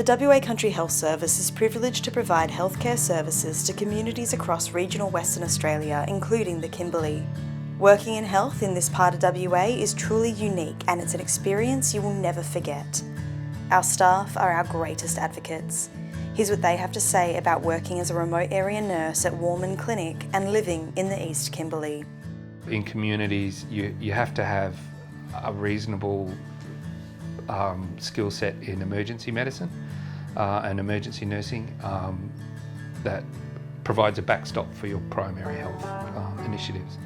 The WA Country Health Service is privileged to provide healthcare services to communities across regional Western Australia, including the Kimberley. Working in health in this part of WA is truly unique, and it's an experience you will never forget. Our staff are our greatest advocates. Here's what they have to say about working as a remote area nurse at Warmun Clinic and living in the East Kimberley. In communities, you have to have a reasonable skill set in emergency medicine and emergency nursing that provides a backstop for your primary health initiatives.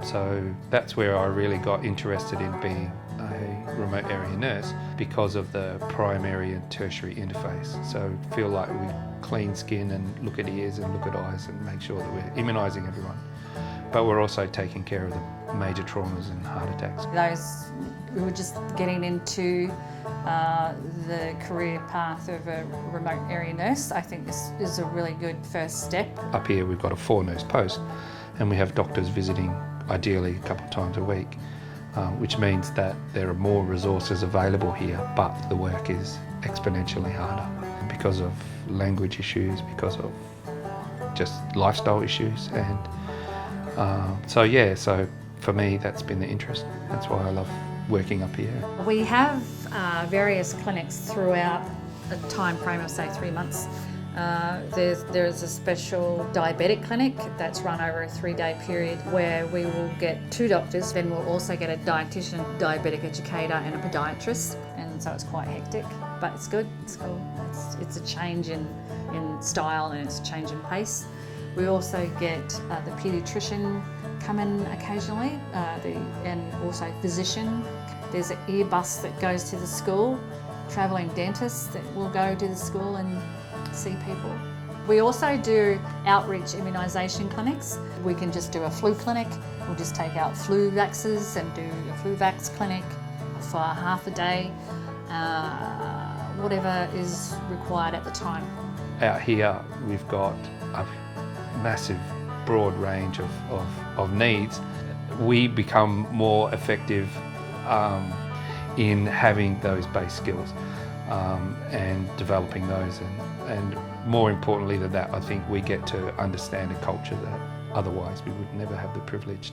So that's where I really got interested in being a remote area nurse, because of the primary and tertiary interface. So feel like we clean skin and look at ears and look at eyes and make sure that we're immunising everyone. But we're also taking care of the major traumas and heart attacks. We were just getting into the career path of a remote area nurse. I think this is a really good first step. Up here we've got a 4-nurse post, and we have doctors visiting ideally a couple of times a week, which means that there are more resources available here, but the work is exponentially harder because of language issues, because of just lifestyle issues, and so for me that's been the interest. That's why I love working up here. We have various clinics throughout a time frame of say 3 months. There's a special diabetic clinic that's run over a 3-day period where we will get 2 doctors, then we'll also get a dietitian, diabetic educator and a podiatrist, and so it's quite hectic, but it's good, it's cool. It's a change in style and it's a change in pace. We also get the paediatrician come in occasionally, and also physician. There's an ear bus that goes to the school, travelling dentists that will go to the school and see people. We also do outreach immunisation clinics. We can just do a flu clinic, we'll just take out flu vaxes and do a flu vax clinic for half a day, whatever is required at the time. Out here we've got a massive broad range of needs. We become more effective in having those base skills and developing those, and more importantly than that, I think we get to understand a culture that otherwise we would never have the privilege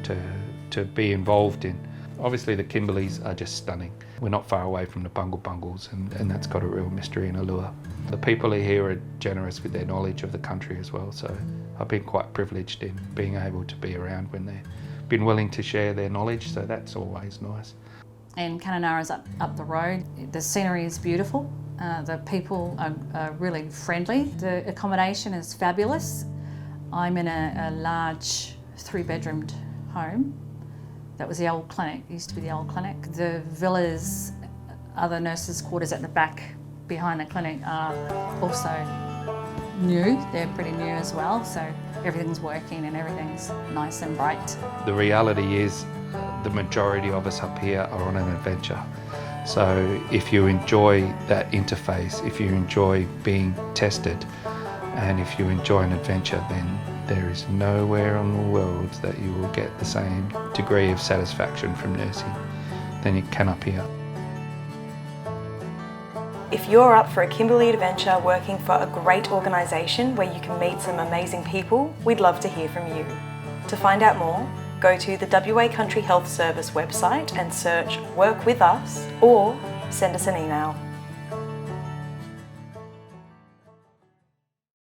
to be involved in. Obviously the Kimberleys are just stunning. We're not far away from the Bungles, and that's got a real mystery and allure. The people here are generous with their knowledge of the country as well, so I've been quite privileged in being able to be around when they've been willing to share their knowledge, so that's always nice. And Kununurra's up the road. The scenery is beautiful, the people are really friendly, the accommodation is fabulous. I'm in a large 3-bedroomed home. That was the old clinic, it used to be the old clinic. The villas, other nurses' quarters at the back behind the clinic are also new. They're pretty new as well, so everything's working and everything's nice and bright. The reality is the majority of us up here are on an adventure. So if you enjoy that interface, if you enjoy being tested, and if you enjoy an adventure, then there is nowhere in the world that you will get the same degree of satisfaction from nursing than you can up here. If you're up for a Kimberley adventure working for a great organisation where you can meet some amazing people, we'd love to hear from you. To find out more, go to the WA Country Health Service website and search Work With Us, or send us an email.